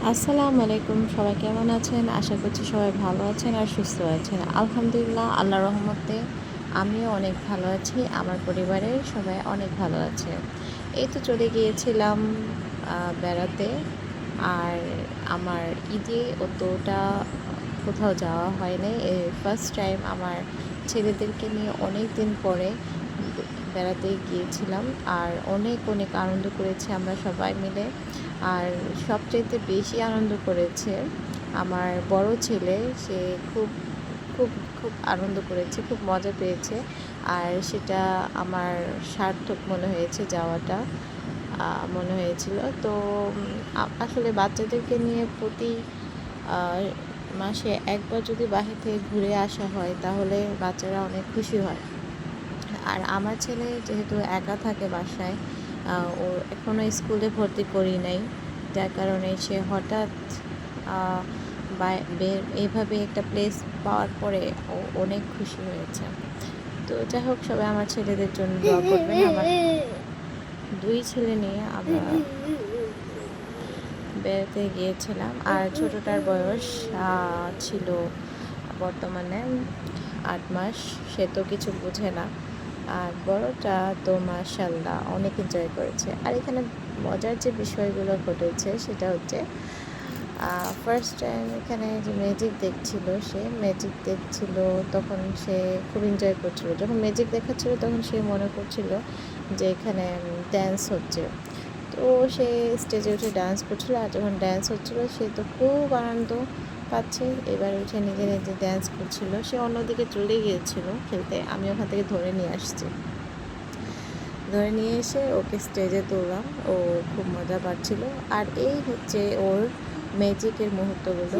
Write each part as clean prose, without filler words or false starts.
আসসালামু আলাইকুম, সবাই কেমন আছেন? আশা করছি সবাই ভালো আছেন আর সুস্থ আছেন। আলহামদুলিল্লাহ, আল্লাহর রহমতে আমিও অনেক ভালো আছি। আমার পরিবারের সবাই অনেক ভালো আছে। এই তো চলে গিয়েছিলাম বেড়াতে। আর আমার ঈদে অতটা কোথাও যাওয়া হয়নি। ফার্স্ট টাইম আমার ছেলেদেরকে নিয়ে অনেক দিন পরে বেড়াতে গিয়েছিলাম। আর অনেক অনেক আনন্দ করেছি আমরা সবাই মিলে। আর সবচাইতে বেশি আনন্দ করেছে আমার বড় ছেলে। সে খুব খুব খুব আনন্দ করেছে, খুব মজা পেয়েছে। আর সেটা আমার সার্থক মনে হয়েছে, যাওয়াটা মনে হয়েছিল। তো আসলে বাচ্চাদেরকে নিয়ে প্রতি মাসে একবার যদি বাহির থেকে ঘুরে আসা হয় তাহলে বাচ্চারা অনেক খুশি হয়। আর আমার ছেলে যেহেতু একা থাকে বাসায়, ও এখনও স্কুলে ভর্তি করি নাই, যার কারণে সে হঠাৎ এইভাবে একটা প্লেস পাওয়ার পরে ও অনেক খুশি হয়েছে। তো যাই হোক, সবাই আমার ছেলেদের জন্য দোয়া করবেন। আমার দুই ছেলে নিয়ে আমরা বেড়াতে গিয়েছিলাম। আর ছোটোটার বয়স ছিল বর্তমানে 8 মাস। সে তো কিছু বোঝে না। আর বড়টা তো মাশাআল্লাহ অনেক এনজয় করেছে। আর এখানে মজার যে বিষয়গুলো ঘটেছে সেটা হচ্ছে, ফার্স্ট টাইম এখানে যে ম্যাজিক দেখছিল, সে ম্যাজিক দেখছিল, তখন সে খুব এনজয় করছিল। যখন ম্যাজিক দেখাচ্ছিল তখন সে মনে করছিল যে এখানে ড্যান্স হচ্ছে। তো সে স্টেজে উঠে ডান্স করছিল। আর যখন ডান্স হচ্ছিল সে তো খুব আনন্দ পাচ্ছে। এবার উঠে নিজে নিজে ডান্স করছিল। সে অন্যদিকে চলে গিয়েছিল খেলতে। আমি ওখান থেকে ধরে নিয়ে আসছি। ধরে নিয়ে এসে ওকে স্টেজে তুললাম। ও খুব মজা পাচ্ছিল। আর এই হচ্ছে ওর ম্যাজিকের মুহূর্তগুলো।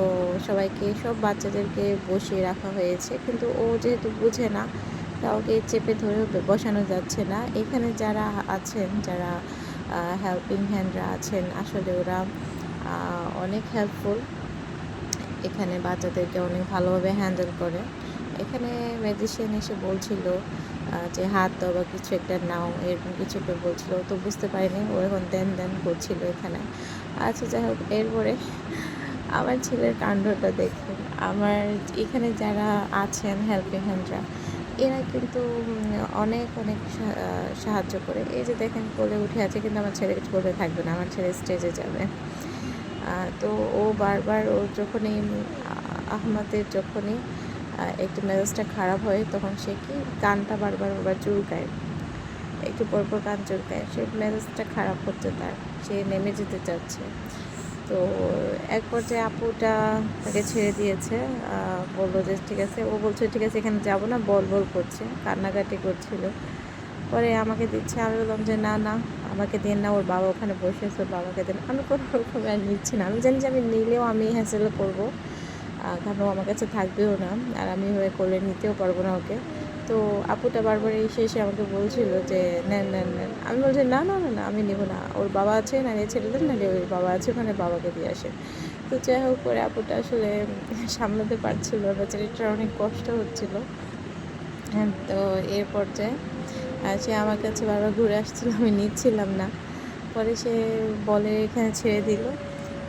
ও সবাইকে, সব বাচ্চাদেরকে বসিয়ে রাখা হয়েছে, কিন্তু ও যেহেতু বুঝে না, তা ওকে চেপে ধরেও বসানো যাচ্ছে না। এখানে যারা আছেন, যারা হেল্পিং হ্যান্ডরা আছেন, আসলে ওরা অনেক হেল্পফুল। এখানে বাচ্চাদেরকে অনেক ভালোভাবে হ্যান্ডেল করে। এখানে ম্যাজিশিয়ান এসে বলছিল যে হাত দাও বা কিছু একটা নাও, এরকম কিছু একটা বলছিল। তো বুঝতে পারিনি, ও এখন দেন দেন করছিল এখানে। আচ্ছা, যাই হোক, এরপরে আমার ছেলের কাণ্ডটা দেখুন। আমার এখানে যারা আছেন হেল্পিং হ্যান্ডরা, এরা কিন্তু অনেক অনেক সাহায্য করে। এই যে দেখেন, কোলে উঠে আছে, কিন্তু আমার ছেলে কোলে থাকবে না, আমার ছেলে স্টেজে যাবে। তো ও বারবার, ও যখনই আহমাদের যখনই একটু মেজাজটা খারাপ হয়, তখন সে কি কানটা বারবার চুলকায়, একটু পরপর কান চুলকায়। সে মেজাজটা খারাপ হচ্ছে তার, সে নেমে যেতে চাচ্ছে। তো এক পর্যায়ে আপুটা তাকে ছেড়ে দিয়েছে। বললো যে ঠিক আছে, ও বলছে ঠিক আছে এখানে যাবো না, বল বল করছে, কান্নাকাটি করছিল। পরে আমাকে দিচ্ছে। আমি বললাম যে না না, আমাকে দেন না, ওর বাবা ওখানে বসে আছে, ওর বাবাকে দেন। আমি কোনো রকমে আর নিচ্ছি না। আমি জানি যে আমি নিলেও আমি হ্যাসেল করবো, কারণ ও আমার কাছে থাকবেও না, আর আমি হয়ে কোলে নিতেও পারবো না ওকে। তো আপুটা বারবার এসে আমাকে বলছিল যে নেন নেন নেন। আমি বলছি না না না না, আমি নেব না, ওর বাবা আছে, না নিয়ে ছেড়ে দেন, নাহলে ওর বাবা আছে ওখানে, বাবাকে দিয়ে আসে। তো যাই হোক, করে আপুটা আসলে সামলাতে পারছিল, বেচারিটার অনেক কষ্ট হচ্ছিল। হ্যাঁ, তো এর পর্যায়ে সে আমার কাছে বারবার ঘুরে আসছিল, আমি নিচ্ছিলাম না। পরে সে বলে এখানে ছেড়ে দিল।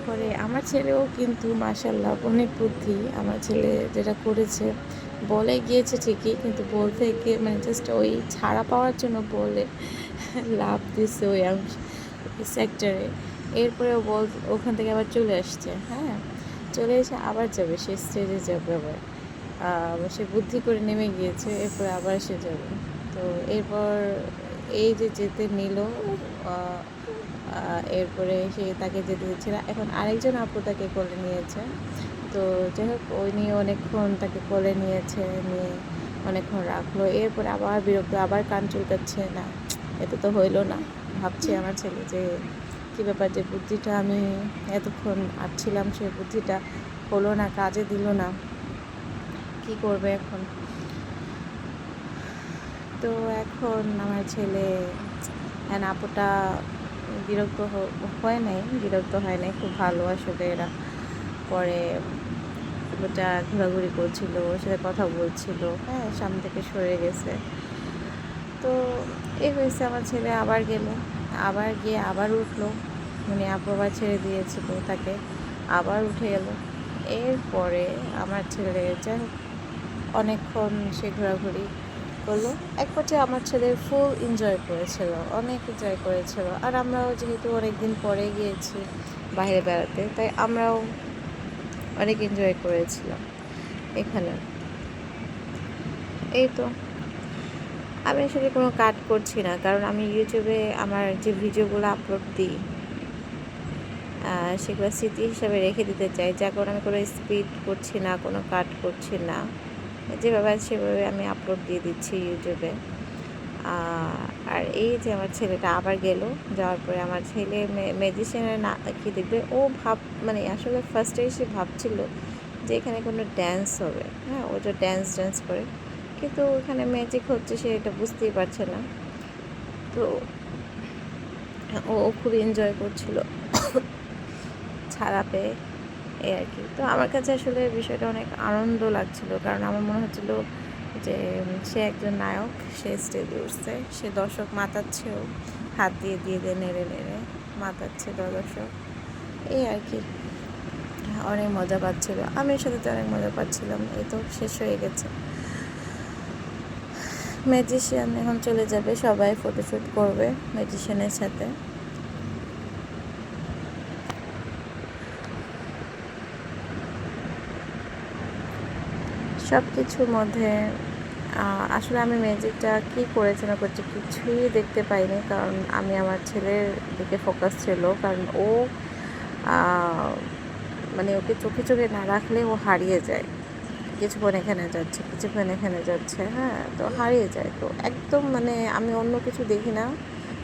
পরে আমার ছেলেও কিন্তু মাশাআল্লাহ অনেক বুদ্ধি। আমার ছেলে যেটা করেছে, বলে গিয়েছে ঠিকই, কিন্তু বল থেকে মানে জাস্ট ওই ছাড়া পাওয়ার জন্য বলে লাভ দিছে ওই সেক্টরে। এরপরে ও বল ওখান থেকে আবার চলে আসছে। হ্যাঁ, চলে এসে আবার যাবে, সে স্টেজে যাবে আবার। সে বুদ্ধি করে নেমে গিয়েছে, এরপরে আবার সে যাবে। তো এরপর এই যে যেতে নিল, এরপরে সে তাকে যেতে দিচ্ছে না। এখন আরেকজন আপু তাকে কোলে নিয়েছে। তো যাই হোক, ওই নিয়ে অনেকক্ষণ তাকে কোলে নিয়েছে, নিয়ে অনেকক্ষণ রাখলো। এরপরে আবার বিরক্ত, আবার কান চুলকাচ্ছে। না, এতে তো হইলো না। ভাবছি আমার ছেলে যে কী ব্যাপার, যে বুদ্ধিটা আমি এতক্ষণ আটছিলাম, সেই বুদ্ধিটা হলো না, কাজে দিল না, কি করবে এখন। তো এখন আমার ছেলে, আপুটা বিরক্ত হয় নাই, বিরক্ত হয় নাই, খুব ভালো আসলে এরা। পরে ওটা ঘোরাঘুরি করছিল, ওর সাথে কথা বলছিল। হ্যাঁ, সামনে থেকে সরে গেছে। তো এই হয়েছে, আমার ছেলে আবার গেল, আবার গিয়ে আবার উঠলো। মানে আপু আবার ছেড়ে দিয়েছিল তাকে, আবার উঠে গেল। এরপরে আমার ছেলে যাই হোক অনেকক্ষণ সে ঘোরাঘুরি করলো। এক পর্যায়ে আমার ছেলে ফুল এনজয় করেছিল, অনেক এনজয় করেছিল। আর আমরাও যেহেতু অনেক দিন পরে গিয়েছি বাইরে বেড়াতে, তাই আমরাও অনেক এনজয় করেছিলাম এখানে। এই তো আমি আসলে কোনো কাট করছি না, কারণ আমি ইউটিউবে আমার যে ভিডিওগুলো আপলোড দিই সেগুলো স্মৃতি হিসাবে রেখে দিতে চাই, যার কারণে আমি কোনো স্পিড করছি না, কোনো কাট করছি না, যেভাবে আছে সেভাবে আমি আপলোড দিয়ে দিচ্ছি ইউটিউবে। আর এই যে আমার ছেলেটা আবার গেল, যাওয়ার পরে আমার ছেলে ম্যাজিশিয়ানের না কি দেখবে ও মানে আসলে ফার্স্টে সে ভাবছিল যে এখানে কোনো ড্যান্স হবে, হ্যাঁ ও যে ড্যান্স করে, কিন্তু ওখানে ম্যাজিক হচ্ছে সে এটা বুঝতেই পারছে না। তো ও খুব এনজয় করছিল ছাড়া পেয়ে, এই আর কি। তো আমার কাছে আসলে বিষয়টা অনেক আনন্দ লাগছিল, কারণ আমার মনে হচ্ছিল যে সে একজন নায়ক, সে স্টেজে উঠছে, সে দর্শক মাতাচ্ছেও, হাত দিয়ে নেড়ে মাতাচ্ছে দর্শক, এই আর কি। অনেক মজা পাচ্ছিল, আমি এর সাথে তো অনেক মজা পাচ্ছিলাম। এই তো শেষ হয়ে গেছে, ম্যাজিশিয়ান এখন চলে যাবে, সবাই ফটোশ্যুট করবে ম্যাজিশিয়ানের সাথে। সব কিছুর মধ্যে আসলে আমি ম্যাজিকটা কী করেছে না করছে কিছুই দেখতে পাইনি, কারণ আমি আমার ছেলের দিকে ফোকাস ছিল, কারণ ও মানে ওকে চোখে না রাখলে ও হারিয়ে যায়, কিছুক্ষণ এখানে যাচ্ছে কিছুক্ষণ এখানে যাচ্ছে, হ্যাঁ তো হারিয়ে যায়। তো একদম মানে আমি অন্য কিছু দেখি না,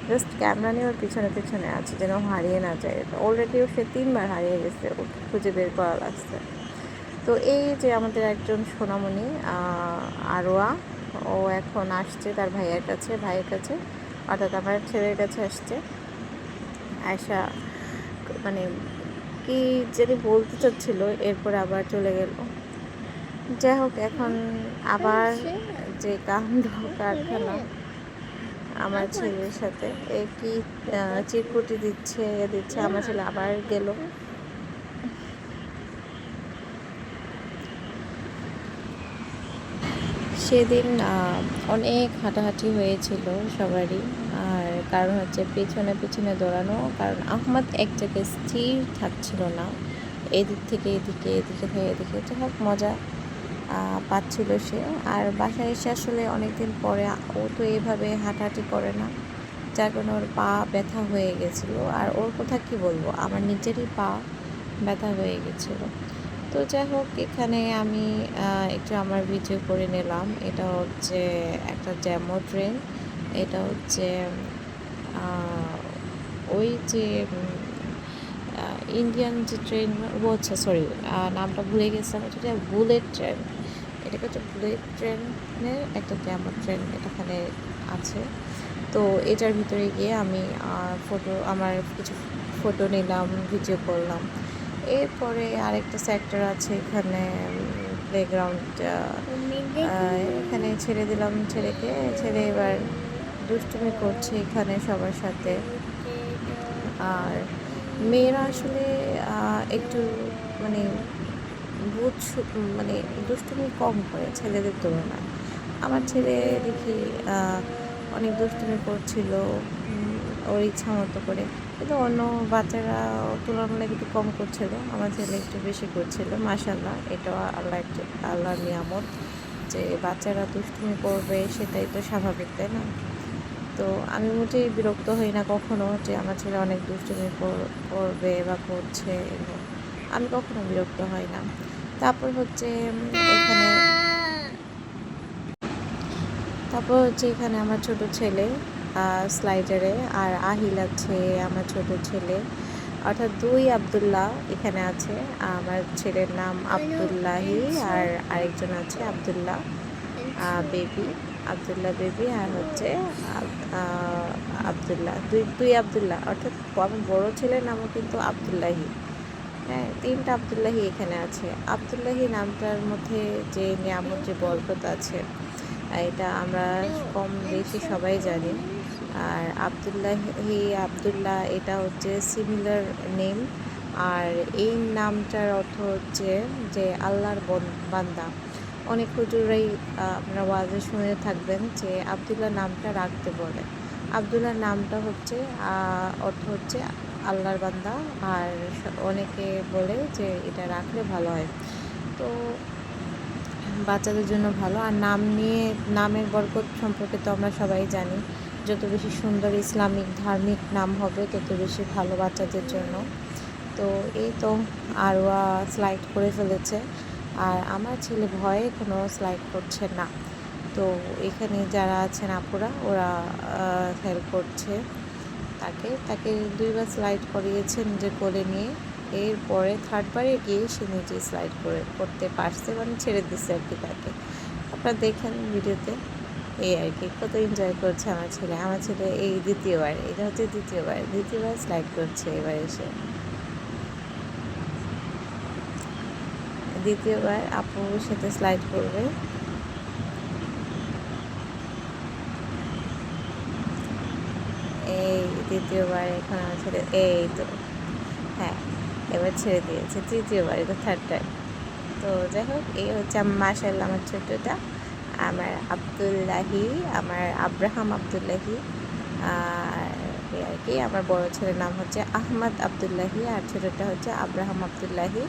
জাস্ট ক্যামেরা নিয়ে ওর পিছনে আছে যেন হারিয়ে না যায়। অলরেডিও সে 3বার হারিয়ে গেছে, ওকে খুঁজে বের করা লাগছে। তো এই যে আমাদের একজন সোনামণি আরোয়া, ও এখন আসছে তার ভাইয়ের কাছে অর্থাৎ আমার ছেলের কাছে আসছে। আয়সা মানে কি যদি বলতে চাচ্ছিল, এরপর আবার চলে গেল। যাই হোক এখন আবার যে কাণ্ড কারখানা আমার ছেলের সাথে, এ কি চিরকুটি দিচ্ছে আমার ছেলে আবার গেল। সেদিন অনেক হাঁটাহাঁটি হয়েছিল সবারই, আর কারণ হচ্ছে পিছনে দৌড়ানো, কারণ আহমদ এক জায়গায় স্থির থাকছিল না, এদিক থেকে এদিকে যাই হোক মজা পাচ্ছিল সে। আর বাসায় এসে আসলে অনেকদিন পরে ও তো এভাবে হাঁটাহাঁটি করে না, যার কারণে ওর পা ব্যথা হয়ে গেছিলো। আর ওর কথা কি বলবো, আমার নিজেরই পা ব্যথা হয়ে গেছিলো। তো যাই হোক এখানে আমি একটু আমার ভিডিও করে নিলাম। এটা হচ্ছে একটা ডেমো ট্রেন, এটা হচ্ছে ওই যে ইন্ডিয়ান যে ট্রেন, ও আচ্ছা সরি নামটা ভুলে গেছিলাম, এটা বুলেট ট্রেন, এটাকে হচ্ছে বুলেট ট্রেনের একটা ডেমো ট্রেন এখানে আছে। তো এটার ভিতরে গিয়ে আমি আমার কিছু ফটো নিলাম, ভিডিও করলাম। এরপরে আরেকটা সেক্টর আছে এখানে, প্লেগ্রাউন্ড, এখানে ছেড়ে দিলাম ছেলে এবার দুষ্টুমি করছে এখানে সবার সাথে। আর মেয়েরা আসলে একটু মানে মানে দুষ্টুমি কম করে ছেলেদের তুলনায়। আমার ছেলে দেখি অনেক দুষ্টুমি করছিল ওর ইচ্ছা মতো করে, কিন্তু অন্য বাচ্চারা তুলনামূলক একটু কম করছিল, আমার ছেলে একটু বেশি করছিল। মাশাআল্লাহ, এটা আল্লাহর নিয়ামত যে বাচ্চারা দুষ্টুমি করবে, সেটাই তো স্বাভাবিক, তাই না? তো আমি মোটেই বিরক্ত হই না কখনো যে আমার ছেলে অনেক দুষ্টুমি করবে বা করছে, এবং আমি কখনো বিরক্ত হই না। তারপর হচ্ছে এখানে আমার ছোট ছেলে স্লাইডারে, আর আহিল আছে আমার ছোট ছেলে, অর্থাৎ 2 আব্দুল্লাহ এখানে আছে। আমার ছেলের নাম আব্দুল্লাহি, আর আরেকজন আছে আব্দুল্লাহ বেবি, আর হচ্ছে আব্দুল্লাহ, দুই আব্দুল্লাহ, অর্থাৎ আমার বড় ছেলের নামও কিন্তু আব্দুল্লাহি। হ্যাঁ, 3টা আব্দুল্লাহি এখানে আছে। আব্দুল্লাহি নামটার মধ্যে যে নিয়ামত, যে বরকত আছে, এটা আমরা কম বেশি সবাই জানি। আর আবদুল্লাহ এটা হচ্ছে সিমিলার নেম। আর এই নামটার অর্থ হচ্ছে যে আল্লাহর বান্দা। অনেক হুজুরাই আপনারা ওয়াজে শুনে থাকবেন যে আবদুল্লাহ নামটা রাখতে বলে। আবদুল্লাহ নামটা হচ্ছে অর্থ হচ্ছে আল্লাহর বান্দা। আর অনেকে বলে যে এটা রাখলে ভালো হয়, তো বাচ্চাদের জন্য ভালো। আর নামের বরকত সম্পর্কে তো আমরা সবাই জানি, যত বেশি সুন্দর ইসলামিক ধার্মিক নাম হবে তত বেশি ভালো বাচ্চাদের জন্য। তো এই তো আরোয়া স্লাইড করে ফেলেছে, আর আমার ছেলে ভয়ে কোনো স্লাইড করছে না। তো এখানে যারা আছেন আপুরা, ওরা হেল্প করছে তাকে 2বার স্লাইড করিয়েছে নিজে কোলে নিয়ে। এরপরে 3rd বারে গিয়ে সে নিজে স্লাইড করতে পারছে, মানে ছেড়ে দিচ্ছে আর কি তাকে। আপনারা দেখেন ভিডিওতে, এই আর কি কত এনজয় করছে আমার ছেলে। এই দ্বিতীয়বার, এটা হচ্ছে দ্বিতীয়বার স্লাইড করছে। এবার এসে দ্বিতীয়বার আপুর সাথে স্লাইড করবে। এই দ্বিতীয়বার এখন আমার ছেলে, এই তো হ্যাঁ এবার ছেড়ে দিয়েছে। তৃতীয়বার, এটা 3rd টাইম। তো যাই হোক, এই হচ্ছে মাশাআল্লাহ আমার ছোটটা, আমার আব্দুল্লাহি, আমার আব্রাহাম আব্দুল্লাহি। আর এই আর কি, আমার বড় ছেলের নাম হচ্ছে আহমদ আব্দুল্লাহি, আর ছোটটা হচ্ছে আব্রাহাম আব্দুল্লাহি।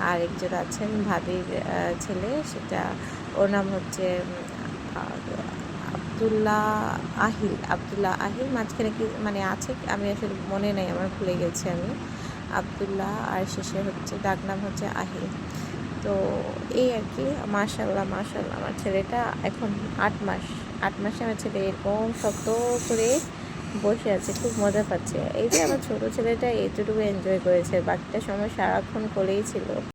আর একজন আছেন ভাবির ছেলে, সেটা ওর নাম হচ্ছে আব্দুল্লাহ আহিল। মাঝখানে কি মানে আছে আমি আসলে মনে নেই, আমার ভুলে গেছি আমি। আব্দুল্লাহ আর শেষে হচ্ছে ডাক নাম হচ্ছে আহিল। তো এই আর কি, মাশাআল্লাহ আমার ছেলেটা এখন 8 মাসে আমার ছেলে এরকম শক্ত করে বসে আছে, খুব মজা পাচ্ছে। এই যে আমার ছোটো ছেলেটা এতটুকু এনজয় করেছে, বাকিটা সময় সারাক্ষণ কোলেই ছিল।